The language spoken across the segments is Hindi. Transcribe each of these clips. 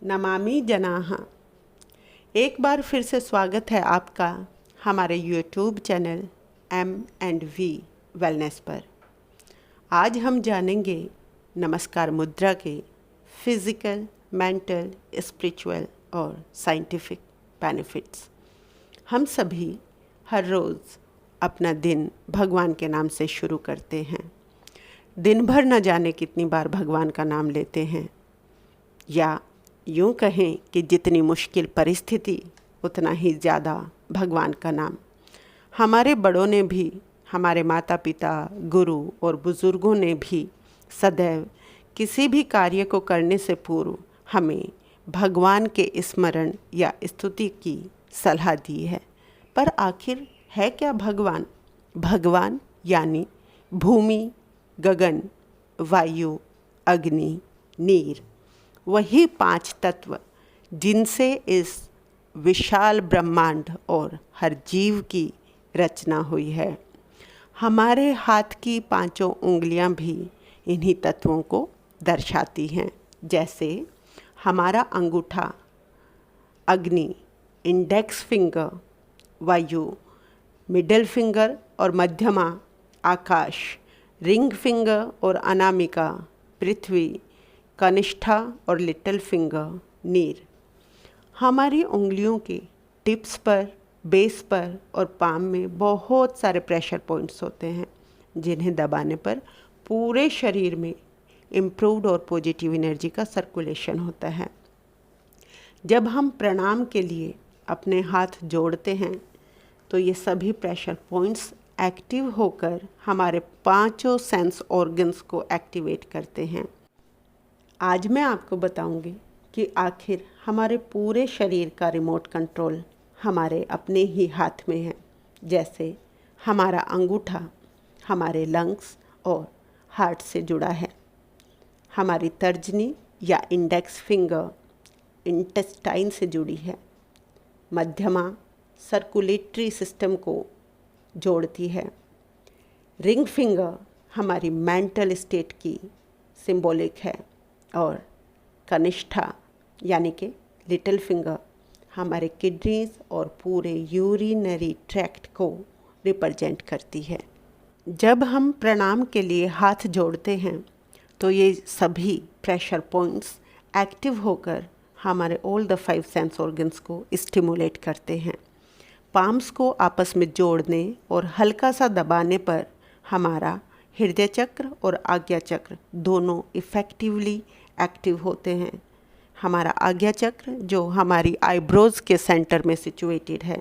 नमामि जनाः। एक बार फिर से स्वागत है आपका हमारे यूट्यूब चैनल M&V वेलनेस पर। आज हम जानेंगे नमस्कार मुद्रा के फिज़िकल, मेंटल, स्पिरिचुअल और साइंटिफिक बेनिफिट्स। हम सभी हर रोज़ अपना दिन भगवान के नाम से शुरू करते हैं। दिन भर न जाने कितनी बार भगवान का नाम लेते हैं, या यूँ कहें कि जितनी मुश्किल परिस्थिति उतना ही ज़्यादा भगवान का नाम। हमारे बड़ों ने भी, हमारे माता पिता, गुरु और बुज़ुर्गों ने भी सदैव किसी भी कार्य को करने से पूर्व हमें भगवान के स्मरण या स्तुति की सलाह दी है। पर आखिर है क्या भगवान? भगवान यानी भूमि, गगन, वायु, अग्नि, नीर, वही 5 तत्व जिनसे इस विशाल ब्रह्मांड और हर जीव की रचना हुई है। हमारे हाथ की 5 उंगलियां भी इन्हीं तत्वों को दर्शाती हैं। जैसे हमारा अंगूठा अग्नि, इंडेक्स फिंगर वायु, मिडिल फिंगर और मध्यमा आकाश, रिंग फिंगर और अनामिका पृथ्वी, कनिष्ठा और लिटिल फिंगर नीर। हमारी उंगलियों के टिप्स पर, बेस पर और पाम में बहुत सारे प्रेशर पॉइंट्स होते हैं, जिन्हें दबाने पर पूरे शरीर में इम्प्रूव्ड और पॉजिटिव एनर्जी का सर्कुलेशन होता है। जब हम प्रणाम के लिए अपने हाथ जोड़ते हैं तो ये सभी प्रेशर पॉइंट्स एक्टिव होकर हमारे 5 सेंस ऑर्गन्स को एक्टिवेट करते हैं। आज मैं आपको बताऊंगी कि आखिर हमारे पूरे शरीर का रिमोट कंट्रोल हमारे अपने ही हाथ में है। जैसे हमारा अंगूठा हमारे लंग्स और हार्ट से जुड़ा है, हमारी तर्जनी या इंडेक्स फिंगर इंटेस्टाइन से जुड़ी है, मध्यमा सर्कुलेटरी सिस्टम को जोड़ती है, रिंग फिंगर हमारी मेंटल स्टेट की सिंबॉलिक है, और कनिष्ठा यानी कि लिटिल फिंगर हमारे किडनीज और पूरे यूरिनरी ट्रैक्ट को रिप्रेजेंट करती है। जब हम प्रणाम के लिए हाथ जोड़ते हैं तो ये सभी प्रेशर पॉइंट्स एक्टिव होकर हमारे ऑल द 5 सेंस ऑर्गन्स को स्टिमुलेट करते हैं। पाम्स को आपस में जोड़ने और हल्का सा दबाने पर हमारा हृदय चक्र और आज्ञा चक्र दोनों इफ़ेक्टिवली एक्टिव होते हैं। हमारा आज्ञा चक्र जो हमारी आईब्रोज़ के सेंटर में सिचुएटेड है,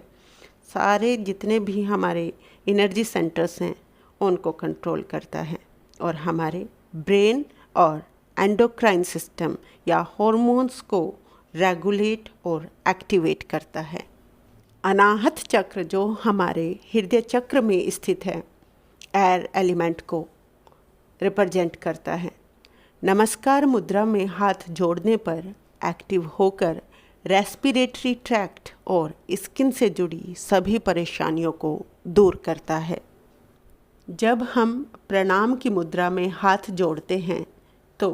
सारे जितने भी हमारे एनर्जी सेंटर्स हैं उनको कंट्रोल करता है, और हमारे ब्रेन और एंडोक्राइन सिस्टम या हॉर्मोन्स को रेगुलेट और एक्टिवेट करता है। अनाहत चक्र जो हमारे हृदय चक्र में स्थित है, एयर एलिमेंट को रिप्रेजेंट करता है। नमस्कार मुद्रा में हाथ जोड़ने पर एक्टिव होकर रेस्पिरेटरी ट्रैक्ट और स्किन से जुड़ी सभी परेशानियों को दूर करता है। जब हम प्रणाम की मुद्रा में हाथ जोड़ते हैं तो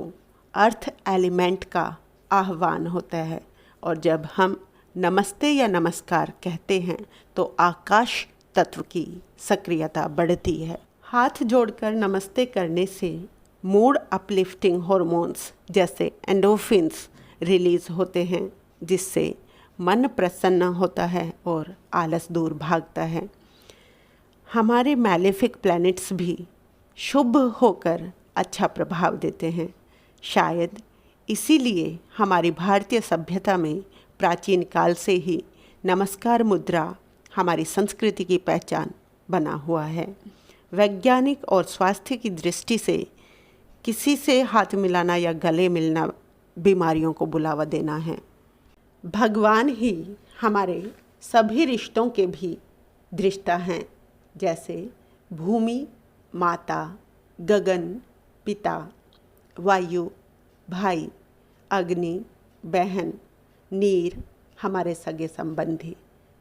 अर्थ एलिमेंट का आह्वान होता है, और जब हम नमस्ते या नमस्कार कहते हैं तो आकाश तत्व की सक्रियता बढ़ती है। हाथ जोड़कर नमस्ते करने से मूड अपलिफ्टिंग हॉर्मोन्स जैसे एंडोर्फिन्स रिलीज होते हैं, जिससे मन प्रसन्न होता है और आलस दूर भागता है। हमारे मैलेफिक प्लैनेट्स भी शुभ होकर अच्छा प्रभाव देते हैं। शायद इसीलिए हमारी भारतीय सभ्यता में प्राचीन काल से ही नमस्कार मुद्रा हमारी संस्कृति की पहचान बना हुआ है। वैज्ञानिक और स्वास्थ्य की दृष्टि से किसी से हाथ मिलाना या गले मिलना बीमारियों को बुलावा देना है। भगवान ही हमारे सभी रिश्तों के भी दृष्टा हैं। जैसे भूमि माता, गगन पिता, वायु भाई, अग्नि बहन, नीर हमारे सगे संबंधी।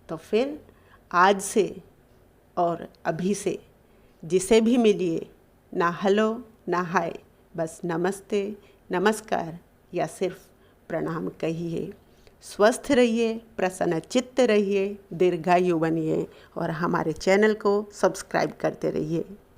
तो फिर आज से और अभी से जिसे भी मिलिए, ना हेलो ना हाय, बस नमस्ते, नमस्कार या सिर्फ प्रणाम कहिए। स्वस्थ रहिए, प्रसन्न चित्त रहिए, दीर्घायु बनिए और हमारे चैनल को सब्सक्राइब करते रहिए।